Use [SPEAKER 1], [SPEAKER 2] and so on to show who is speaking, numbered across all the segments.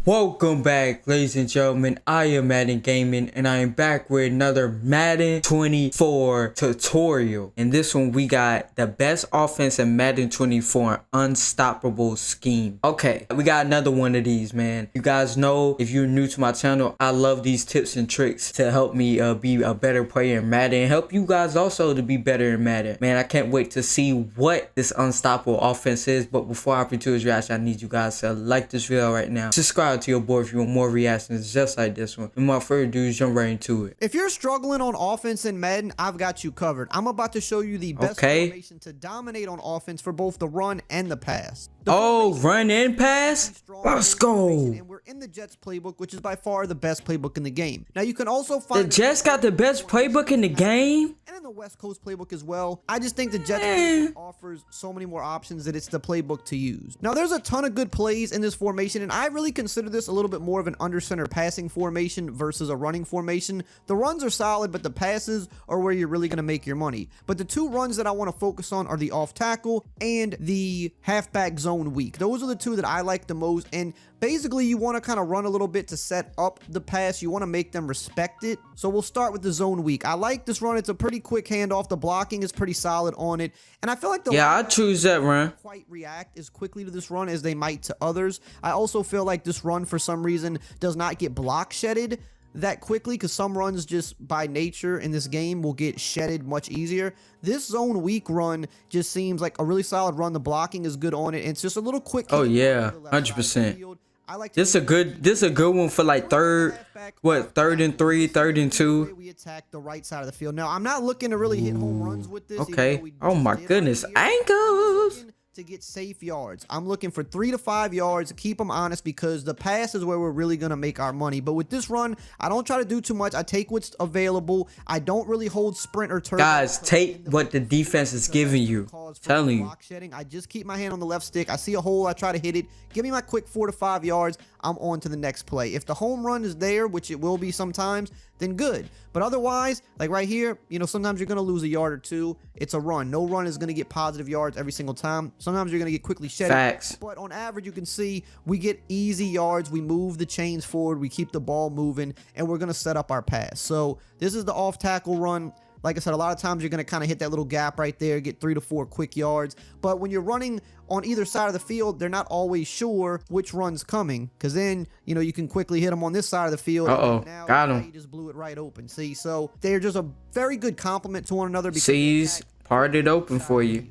[SPEAKER 1] Welcome back, ladies and gentlemen. I am Madden Gaming, and I am back with another Madden 24 tutorial. In this one, we got the best offense in Madden 24 unstoppable scheme. Okay, we got another one of these, man. You guys know, if you're new to my channel, I love these tips and tricks to help me be a better player in Madden and help you guys also to be better in Madden. Man, I can't wait to see what this unstoppable offense is. But before I hop into this reaction, I need you guys to like this video right now. Subscribe to your boy if you want more reactions just like this one. And without further ado, jump right into it.
[SPEAKER 2] If you're struggling on offense in Madden, I've got you covered. I'm about to show you the best formation to dominate on offense for both the run and the pass.
[SPEAKER 1] Run and pass? Let's go.
[SPEAKER 2] And we're in the Jets playbook, which is by far the best playbook in the game. Now you can also find
[SPEAKER 1] the Jets got the best playbook in the game,
[SPEAKER 2] and in the West Coast playbook as well. I just think the Jets playbook offers so many more options that it's the playbook to use. Now there's a ton of good plays in this formation, and I really consider this a little bit more of an under center passing formation versus a running formation. The runs are solid, but the passes are where you're really going to make your money. But the two runs that I want to focus on are the off tackle and the halfback zone weak. Those are the two that I like the most, and basically you want to kind of run a little bit to set up the pass. You want to make them respect it. So we'll start with the zone weak. I like this run. It's a pretty quick handoff. The blocking is pretty solid on it, and I feel like
[SPEAKER 1] I choose that run.
[SPEAKER 2] Quite react as quickly to this run as they might to others. I also feel like this run for some reason does not get block shedded that quickly, because some runs just by nature in this game will get shedded much easier. This zone weak run just seems like a really solid run. The blocking is good on it, and it's just a little quick.
[SPEAKER 1] Oh yeah, 100%. I like this is a good one for like third and 3, 3rd and 2.
[SPEAKER 2] We attack the right side of the field. Now I'm not looking to really hit home runs with this.
[SPEAKER 1] Okay. Oh my goodness, ankles.
[SPEAKER 2] To get safe yards. I'm looking for 3 to 5 yards. Keep them honest, because the pass is where we're really going to make our money. But with this run, I don't try to do too much. I take what's available. I don't really hold sprint or turn.
[SPEAKER 1] Guys, take what the defense is giving you. Telling you.
[SPEAKER 2] I just keep my hand on the left stick. I see a hole, I try to hit it. Give me my quick 4 to 5 yards. I'm on to the next play. If the home run is there, which it will be sometimes, then good. But otherwise, like right here, you know, sometimes you're going to lose a yard or two. It's a run. No run is going to get positive yards every single time. Sometimes you're going to get quickly shedded.
[SPEAKER 1] Facts.
[SPEAKER 2] But on average, you can see we get easy yards. We move the chains forward. We keep the ball moving, and we're going to set up our pass. So this is the off tackle run. Like I said, a lot of times you're going to kind of hit that little gap right there, get 3 to 4 quick yards. But when you're running on either side of the field, they're not always sure which run's coming, because then, you know, you can quickly hit them on this side of the field.
[SPEAKER 1] Now, got him.
[SPEAKER 2] You just blew it right open. See, so they're just a very good complement to one another.
[SPEAKER 1] C's parted open for you.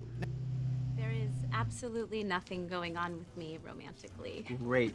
[SPEAKER 3] There is absolutely nothing going on with me romantically.
[SPEAKER 4] Great.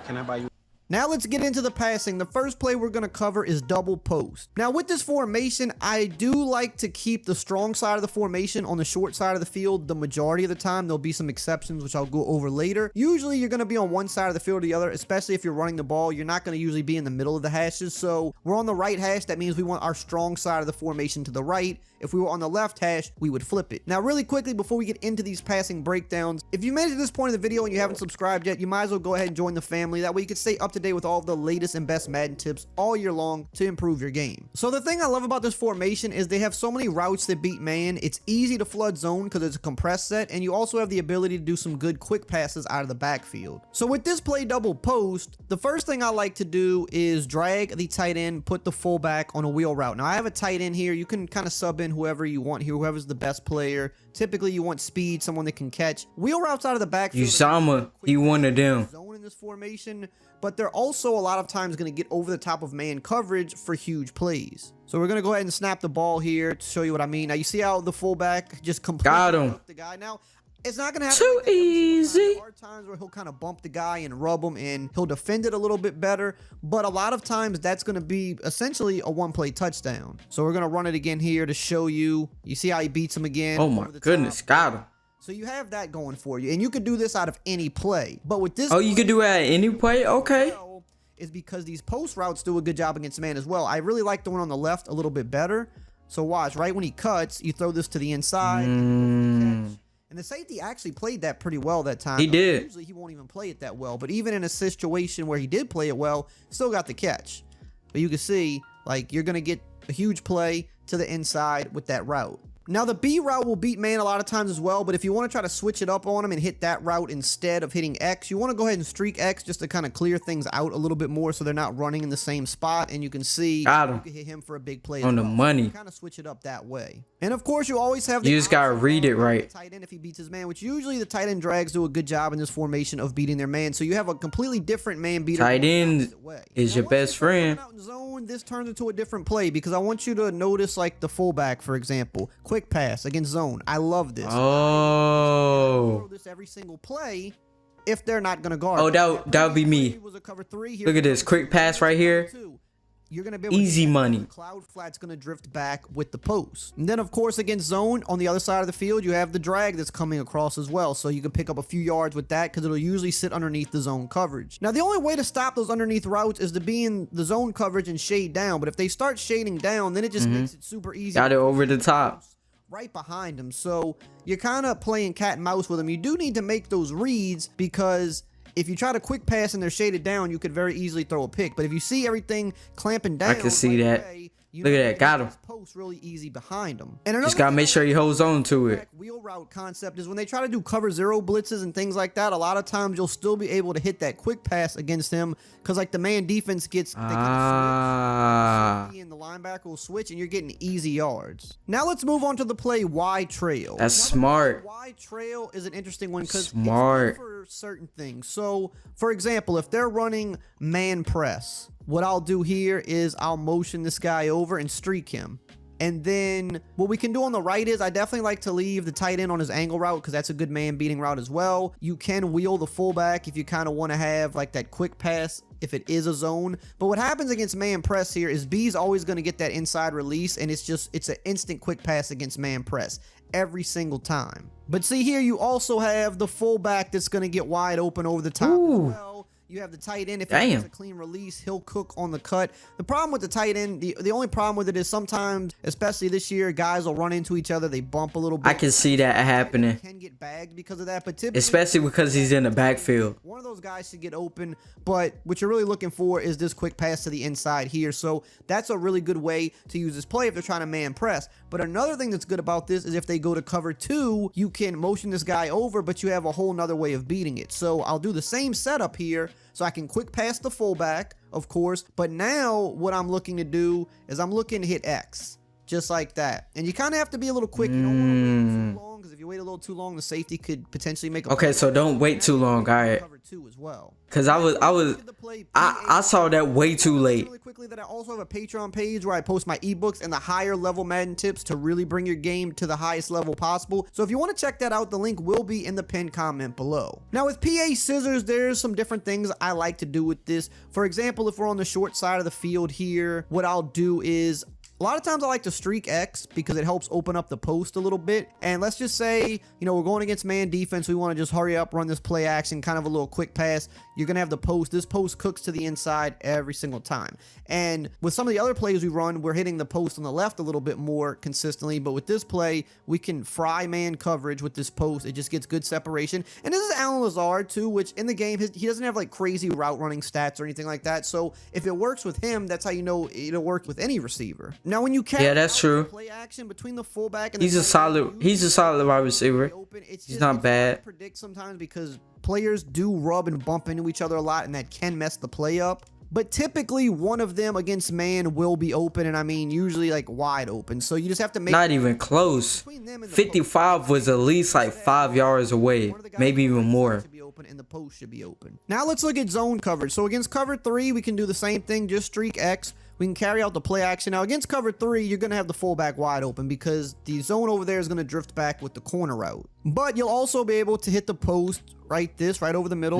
[SPEAKER 4] Can I buy you?
[SPEAKER 2] Now let's get into the passing. The first play we're going to cover is double post. Now with this formation, I do like to keep the strong side of the formation on the short side of the field the majority of the time. There'll be some exceptions, which I'll go over later. Usually you're going to be on one side of the field or the other, especially if you're running the ball. You're not going to usually be in the middle of the hashes. So we're on the right hash. That means we want our strong side of the formation to the right. If we were on the left hash, we would flip it. Now, really quickly, before we get into these passing breakdowns, if you made it to this point of the video and you haven't subscribed yet, you might as well go ahead and join the family. That way you can stay up to date with all of the latest and best Madden tips all year long to improve your game. So the thing I love about this formation is they have so many routes that beat man. It's easy to flood zone because it's a compressed set, and you also have the ability to do some good quick passes out of the backfield. So with this play double post, the first thing I like to do is drag the tight end, put the fullback on a wheel route. Now I have a tight end here. You can kind of sub in whoever you want here, whoever's the best player. Typically you want speed, someone that can catch. Wheel routes out of the backfield.
[SPEAKER 1] Usama, he one of them.
[SPEAKER 2] Zone in this formation, but they're also a lot of times going to get over the top of man coverage for huge plays. So we're going to go ahead and snap the ball here to show you what I mean. Now you see how the fullback just completely
[SPEAKER 1] got him.
[SPEAKER 2] the guy. Now it's not going to happen
[SPEAKER 1] too easy.
[SPEAKER 2] There are times where he'll kind of bump the guy and rub him, and he'll defend it a little bit better. But a lot of times that's going to be essentially a one-play touchdown. So we're going to run it again here to show you. You see how he beats him again?
[SPEAKER 1] Oh my goodness, got him.
[SPEAKER 2] So you have that going for you, and you could do this out of any play. But with this,
[SPEAKER 1] you could do it at any play. Okay.
[SPEAKER 2] Is because these post routes do a good job against man as well. I really like the one on the left a little bit better. So watch, right when he cuts, you throw this to the inside. And the safety actually played that pretty well that time.
[SPEAKER 1] He did.
[SPEAKER 2] Usually he won't even play it that well, but even in a situation where he did play it well, still got the catch. But you can see, like, you're going to get a huge play to the inside with that route. Now the B route will beat man a lot of times as well, but if you want to try to switch it up on him and hit that route instead of hitting X, you want to go ahead and streak X just to kind of clear things out a little bit more so they're not running in the same spot, and you can see
[SPEAKER 1] Got him.
[SPEAKER 2] you can hit him for a big play
[SPEAKER 1] On the money.
[SPEAKER 2] Kind of switch it up that way. And of course you always have the
[SPEAKER 1] You just gotta
[SPEAKER 2] option
[SPEAKER 1] read it
[SPEAKER 2] of
[SPEAKER 1] right.
[SPEAKER 2] the tight end if he beats his man, which usually the tight end drags do a good job in this formation of beating their man. So you have a completely different man beater.
[SPEAKER 1] Tight end is your best friend.
[SPEAKER 2] Out in zone, this turns into a different play because I want you to notice like the fullback, for example, quick pass against zone. I love this.
[SPEAKER 1] Oh.
[SPEAKER 2] Throw this every single play if they're not gonna guard.
[SPEAKER 1] Oh, that would be me. Look at this quick pass right here.
[SPEAKER 2] You're gonna be able
[SPEAKER 1] Easy
[SPEAKER 2] to
[SPEAKER 1] money.
[SPEAKER 2] Cloud flat's gonna drift back with the post. And then of course against zone on the other side of the field, you have the drag that's coming across as well. So you can pick up a few yards with that because it'll usually sit underneath the zone coverage. Now the only way to stop those underneath routes is to be in the zone coverage and shade down. But if they start shading down, then it just makes it super easy.
[SPEAKER 1] Got it over the top.
[SPEAKER 2] Right behind him. So you're kind of playing cat and mouse with him. You do need to make those reads because if you try to quick pass and they're shaded down, you could very easily throw a pick. But if you see everything clamping down,
[SPEAKER 1] I can see that.
[SPEAKER 2] You
[SPEAKER 1] Look
[SPEAKER 2] know,
[SPEAKER 1] at that. Got him.
[SPEAKER 2] Post really easy behind them. And
[SPEAKER 1] Just gotta make sure he holds on to it.
[SPEAKER 2] Wheel route concept is when they try to do cover zero blitzes and things like that. A lot of times you'll still be able to hit that quick pass against him because like the man defense gets. And the linebacker will switch, and you're getting easy yards. Now let's move on to the play Y trail.
[SPEAKER 1] That's smart.
[SPEAKER 2] Y trail is an interesting one because
[SPEAKER 1] Smart.
[SPEAKER 2] it's good for certain things. So, for example, if they're running man press, what I'll do here is I'll motion this guy over and streak him. And then what we can do on the right is I definitely like to leave the tight end on his angle route because that's a good man beating route as well. You can wheel the fullback if you kind of want to have like that quick pass if it is a zone. But what happens against man press here is B's always going to get that inside release, and it's an instant quick pass against man press every single time. But see here, you also have the fullback that's going to get wide open over the top as well. You have the tight end. If he has a clean release, he'll cook on the cut. The problem with the tight end, the only problem with it is sometimes, especially this year, guys will run into each other. They bump a little bit.
[SPEAKER 1] I can see that happening.
[SPEAKER 2] Can get bagged because of that, but typically,
[SPEAKER 1] especially because he's in the backfield.
[SPEAKER 2] One of those guys should get open, but what you're really looking for is this quick pass to the inside here. So that's a really good way to use this play if they're trying to man press. But another thing that's good about this is if they go to cover 2, you can motion this guy over, but you have a whole nother way of beating it. So I'll do the same setup here. So I can quick pass the fullback, of course, but now what I'm looking to do is I'm looking to hit X, just like that. And you kind of have to be a little quick. You don't want to wait too long, because if you wait a little too long, the safety could potentially make a
[SPEAKER 1] Okay, so don't wait too long, all right?
[SPEAKER 2] Cover 2 as well.
[SPEAKER 1] Cause I saw that way too late.
[SPEAKER 2] Really quickly that I also have a Patreon page where I post my ebooks and the higher level Madden tips to really bring your game to the highest level possible. So if you want to check that out, the link will be in the pinned comment below. Now with PA scissors, there's some different things I like to do with this. For example, if we're on the short side of the field here, what I'll do is a lot of times I like to streak X because it helps open up the post a little bit. And let's just say, you know, we're going against man defense. We want to just hurry up, run this play action, kind of a little quick pass. You're going to have the post. This post cooks to the inside every single time. And with some of the other plays we run, we're hitting the post on the left a little bit more consistently. But with this play, we can fry man coverage with this post. It just gets good separation. And this is Alan Lazard too, which in the game, he doesn't have like crazy route running stats or anything like that. So if it works with him, that's how you know it'll work with any receiver. Now, when you
[SPEAKER 1] Yeah, that's true.
[SPEAKER 2] Play action between the fullback and
[SPEAKER 1] He's a solid wide receiver. He's not bad.
[SPEAKER 2] To predict sometimes because players do rub and bump into each other a lot, and that can mess the play up. But typically, one of them against man will be open, and I mean usually like wide open. So you just have to make
[SPEAKER 1] not even close. 55 was at least like 5 yards away, maybe even more.
[SPEAKER 2] And the post should be open. Now let's look at zone coverage. So against cover 3, we can do the same thing, just streak X. We can carry out the play action. Now against cover 3, you're going to have the fullback wide open because the zone over there is going to drift back with the corner route. But you'll also be able to hit the post right over the middle.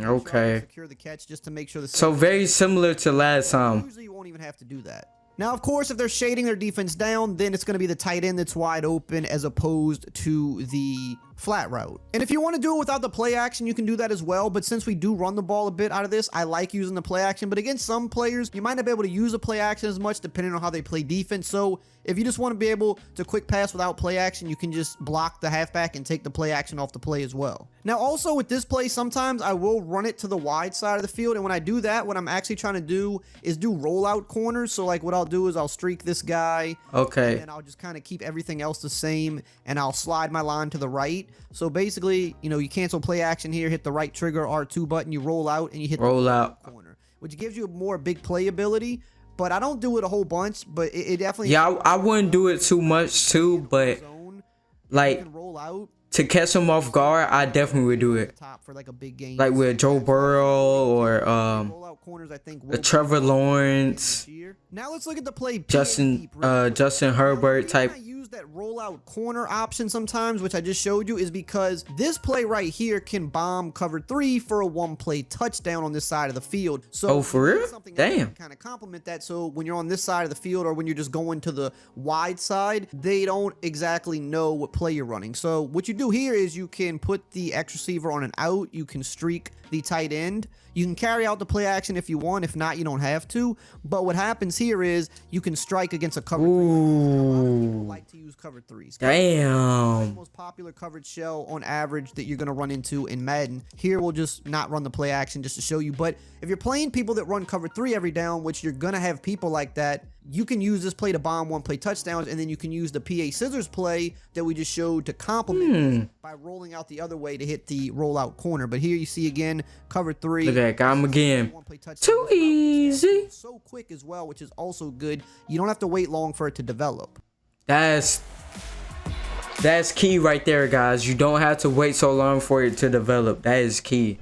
[SPEAKER 1] Okay.
[SPEAKER 2] Secure the catch just to make sure the
[SPEAKER 1] so very similar to last time.
[SPEAKER 2] Usually you won't even have to do that. Now, of course, if they're shading their defense down, then it's going to be the tight end that's wide open as opposed to the flat route. And if you want to do it without the play action, you can do that as well. But since we do run the ball a bit out of this, I like using the play action. But against some players, you might not be able to use a play action as much depending on how they play defense. So if you just want to be able to quick pass without play action, you can just block the halfback and take the play action off the play as well. Now also with this play, sometimes I will run it to the wide side of the field. And when I do that, what I'm actually trying to do is do rollout corners. So like what I'll do is I'll streak this guy.
[SPEAKER 1] Okay.
[SPEAKER 2] And I'll just kind of keep everything else the same. And I'll slide my line to the right. So basically, you know, you cancel play action here, hit the right trigger R2 button, you roll out and you hit
[SPEAKER 1] roll
[SPEAKER 2] the
[SPEAKER 1] out
[SPEAKER 2] corner, which gives you more big play ability. But I don't do it a whole bunch, but it definitely...
[SPEAKER 1] Yeah, I wouldn't do it too much too, but like to catch him off guard, I definitely would do it. Like with Joe Burrow or Trevor Lawrence,
[SPEAKER 2] now let's look at the play
[SPEAKER 1] Justin Herbert type.
[SPEAKER 2] That rollout corner option sometimes, which I just showed you, is because this play right here can bomb cover 3 for a 1-play touchdown on this side of the field. So
[SPEAKER 1] oh, for real? Damn.
[SPEAKER 2] Kind of complement that. So when you're on this side of the field or when you're just going to the wide side, they don't exactly know what play you're running. So what you do here is you can put the X receiver on an out. You can streak the tight end. You can carry out the play action if you want. If not, you don't have to. But what happens here is you can strike against a cover 3.
[SPEAKER 1] Ooh.
[SPEAKER 2] Like to use cover 3s.
[SPEAKER 1] Damn.
[SPEAKER 2] The most popular coverage shell on average that you're going to run into in Madden. Here we'll just not run the play action just to show you. But if you're playing people that run cover 3 every down, which you're going to have people like that, you can use this play to bomb 1-play touchdowns, and then you can use the PA scissors play that we just showed to complement by rolling out the other way to hit the rollout corner. But here you see again, cover 3.
[SPEAKER 1] Look at that, got him again. Too easy.
[SPEAKER 2] So quick as well, which is also good. You don't have to wait long for it to develop.
[SPEAKER 1] That's key right there, guys. You don't have to wait so long for it to develop. That is key.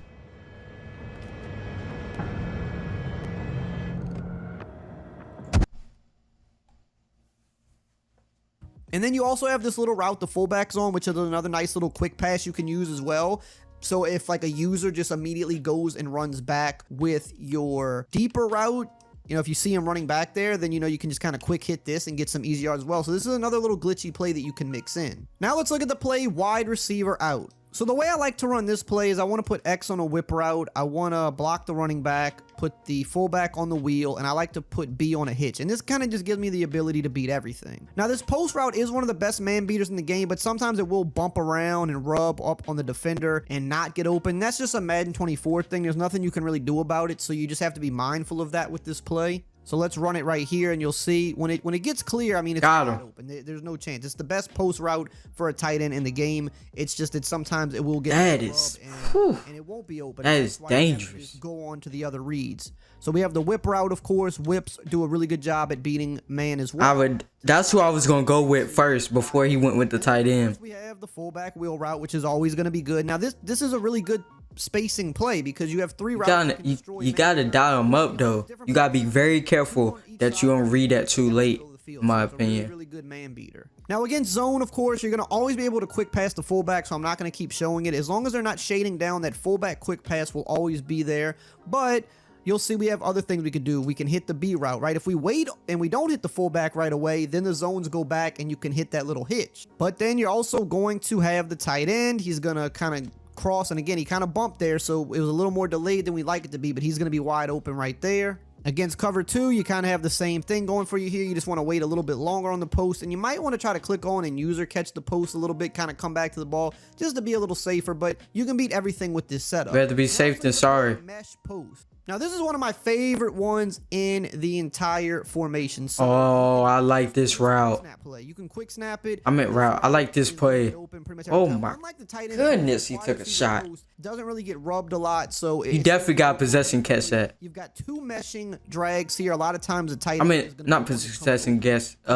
[SPEAKER 2] And then you also have this little route the fullback zone, which is another nice little quick pass you can use as well. So if like a user just immediately goes and runs back with your deeper route, you know, if you see him running back there, then you know you can just kind of quick hit this and get some easy yards as well. So this is another little glitchy play that you can mix in. Now let's look at the play wide receiver out. So the way I like to run this play is I want to put X on a whip route. I want to block the running back, put the fullback on the wheel, and I like to put B on a hitch. And this kind of just gives me the ability to beat everything. Now this post route is one of the best man beaters in the game, but sometimes it will bump around and rub up on the defender and not get open. That's just a Madden 24 thing. There's nothing you can really do about it, so you just have to be mindful of that with this play. So let's run it right here, and you'll see when it gets clear, I mean, it's wide open. There's no chance. It's the best post route for a tight end in the game. It's just that sometimes it will get
[SPEAKER 1] and it
[SPEAKER 2] won't be open.
[SPEAKER 1] That is dangerous.
[SPEAKER 2] Go on to the other reads. So we have the whip route, of course. Whips do a really good job at beating man as well.
[SPEAKER 1] That's who I was gonna go with first before he went with the tight end.
[SPEAKER 2] We have the fullback wheel route, which is always going to be good. Now this is a really good spacing play because you have 3 routes.
[SPEAKER 1] You gotta dial them up though. You gotta be very careful that you don't read that too late, in my opinion.
[SPEAKER 2] Really good man beater. Now against zone, of course, you're gonna always be able to quick pass the fullback, so I'm not gonna keep showing it. As long as they're not shading down, that fullback quick pass will always be there. But you'll see we have other things we could do. We can hit the B route, right? If we wait and we don't hit the fullback right away, then the zones go back and you can hit that little hitch. But then you're also going to have the tight end. He's gonna kind of cross, and again, he kind of bumped there, so it was a little more delayed than we like it to be, but he's going to be wide open right there. Against cover 2, you kind of have the same thing going for you here. You just want to wait a little bit longer on the post, and you might want to try to click on and user catch the post a little bit, kind of come back to the ball just to be a little safer, but you can beat everything with this setup.
[SPEAKER 1] Better be safe than sorry.
[SPEAKER 2] Mesh post. Now, this is one of my favorite ones in the entire formation. So
[SPEAKER 1] oh, I like this route.
[SPEAKER 2] You can quick snap it.
[SPEAKER 1] I meant route. I like this play. Oh my goodness, he took a shot.
[SPEAKER 2] Doesn't really get rubbed a lot, so
[SPEAKER 1] he definitely got possession catch that.
[SPEAKER 2] You've got 2 meshing drags here. A lot of times the tight end.
[SPEAKER 1] I mean, not possession guess. You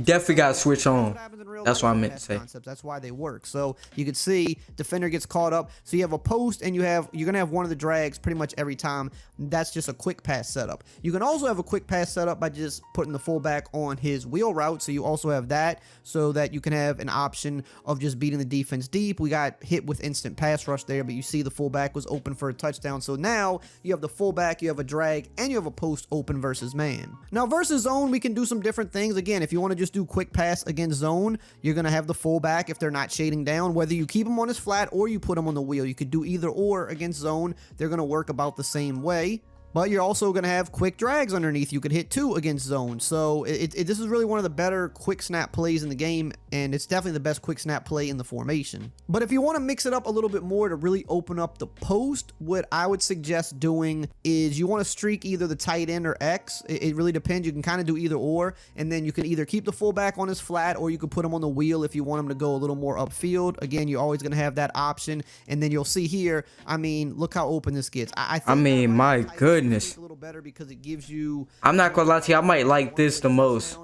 [SPEAKER 1] definitely got to switch on. That's what I meant to say.
[SPEAKER 2] That's why they work. So you could see defender gets caught up. So you have a post, and you're gonna have one of the drags drags pretty much every time. That's just a quick pass setup. You can also have a quick pass setup by just putting the fullback on his wheel route, so you also have that so that you can have an option of just beating the defense deep. We got hit with instant pass rush there, but you see the fullback was open for a touchdown. So now you have the fullback, you have a drag, and you have a post open versus man. Now versus zone, we can do some different things. Again, if you want to just do quick pass against zone, you're going to have the fullback if they're not shading down, whether you keep them on his flat or you put them on the wheel. You could do either or against zone. They're going to work about the same way. But you're also going to have quick drags underneath. You could hit 2 against zone. So this is really one of the better quick snap plays in the game, and it's definitely the best quick snap play in the formation. But if you want to mix it up a little bit more to really open up the post, what I would suggest doing is you want to streak either the tight end or X. It really depends. You can kind of do either or, and then you can either keep the fullback on his flat or you can put him on the wheel if you want him to go a little more upfield. Again, you're always going to have that option, and then you'll see here, I mean, look how open this gets.
[SPEAKER 1] I mean, my goodness.
[SPEAKER 2] A little better because it gives you,
[SPEAKER 1] I'm not gonna lie to you, I might like this the most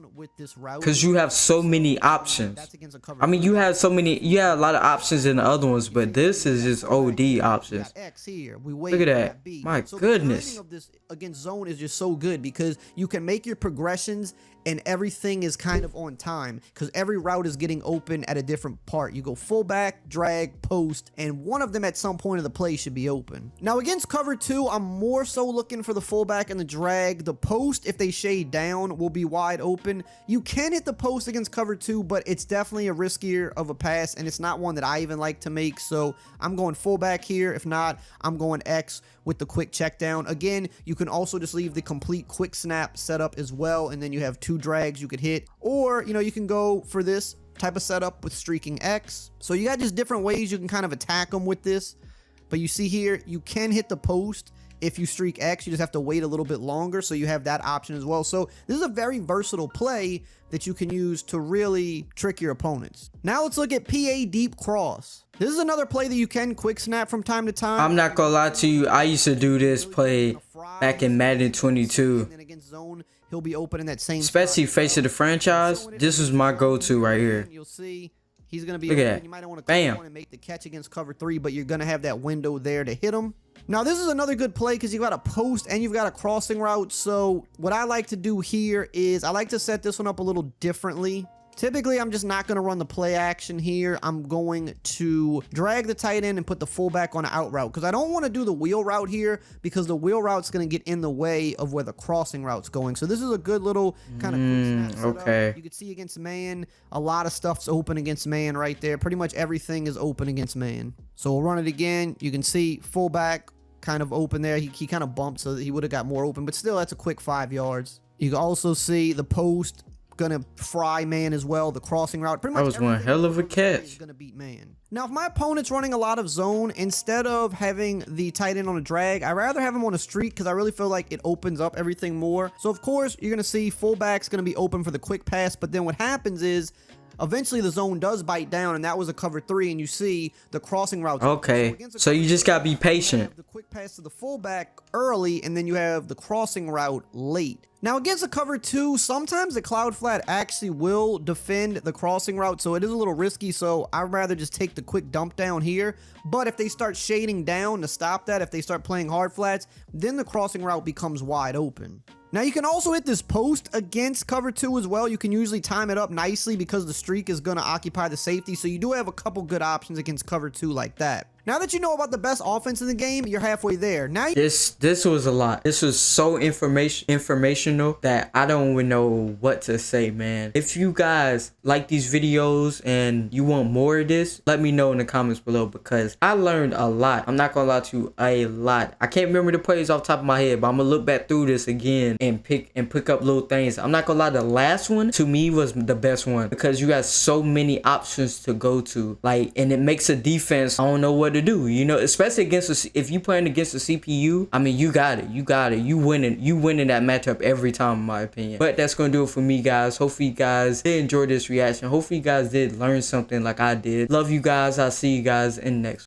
[SPEAKER 1] because you have so many options. I mean, you have a lot of options in the other ones, but this is just OD options. Look at that. My goodness.
[SPEAKER 2] The timing of this against zone is just so good because you can make your progressions and everything is kind of on time because every route is getting open at a different part. You go fullback, drag, post, and one of them at some point of the play should be open. Now against cover 2, I'm more so looking for the fullback and the drag. The post, if they shade down, will be wide open. You can hit the post against cover 2, but it's definitely a riskier of a pass, and it's not one that I even like to make, so I'm going fullback here. If not, I'm going X with the quick check down. Again, you can also just leave the complete quick snap setup as well, and then you have 2 drags you could hit, or you can go for this type of setup with streaking X. So you got just different ways you can kind of attack them with this. But you see here, you can hit the post if you streak X. You just have to wait a little bit longer, so you have that option as well. So this is a very versatile play that you can use to really trick your opponents. Now let's look at PA deep cross. This is another play that you can quick snap from time to time.
[SPEAKER 1] I'm not gonna lie to you, I used to do this play back in Madden 22.
[SPEAKER 2] He'll be open in that same
[SPEAKER 1] especially face of the franchise. This is my go-to right here.
[SPEAKER 2] You'll see he's going to be
[SPEAKER 1] Look
[SPEAKER 2] open.
[SPEAKER 1] at that.
[SPEAKER 2] You might want to
[SPEAKER 1] Bam.
[SPEAKER 2] come on and make the catch against cover 3, but you're going to have that window there to hit him. Now, this is another good play because you've got a post and you've got a crossing route. So what I like to do here is I like to set this one up a little differently. Typically, I'm just not going to run the play action here. I'm going to drag the tight end and put the fullback on an out route because I don't want to do the wheel route here because the wheel route's going to get in the way of where the crossing route's going. So this is a good little kind of quick snap
[SPEAKER 1] okay.
[SPEAKER 2] You can see against man, a lot of stuff's open against man right there. Pretty much everything is open against man. So we'll run it again. You can see fullback kind of open there. He kind of bumped so that he would have got more open, but still that's a quick 5 yards. You can also see the post gonna fry man as well. The crossing route, pretty much
[SPEAKER 1] that was one hell of a catch.
[SPEAKER 2] Is gonna beat man. Now if my opponent's running a lot of zone, instead of having the tight end on a drag, I'd rather have him on a streak because I really feel like it opens up everything more. So of course you're gonna see fullback's gonna be open for the quick pass, but then what happens is eventually the zone does bite down, and that was a cover 3, and you see the crossing routes.
[SPEAKER 1] Okay, so you just gotta be patient.
[SPEAKER 2] The quick pass to the fullback early, and then you have the crossing route late. Now against a cover 2, sometimes the cloud flat actually will defend the crossing route, so it is a little risky, so I'd rather just take the quick dump down here. But if they start shading down to stop that, if they start playing hard flats, then the crossing route becomes wide open. Now you can also hit this post against cover 2 as well. You can usually time it up nicely because the streak is going to occupy the safety, so you do have a couple good options against cover 2 like that. Now that you know about the best offense in the game, you're halfway there. Now
[SPEAKER 1] this was a lot. This was so informational that I don't even know what to say, man. If you guys like these videos and you want more of this, let me know in the comments below because I learned a lot. I'm not gonna lie to you, a lot. I can't remember the plays off the top of my head, but I'm gonna look back through this again and pick up little things. I'm not gonna lie, the last one to me was the best one because you got so many options to go to, like, and it makes a defense I don't know what to do, especially against if you playing against a CPU. I mean, you got it, you winning that matchup every time, in my opinion. But that's gonna do it for me, guys. Hopefully you guys did enjoy this reaction. Hopefully you guys did learn something like I did. Love you guys. I'll see you guys in the next one.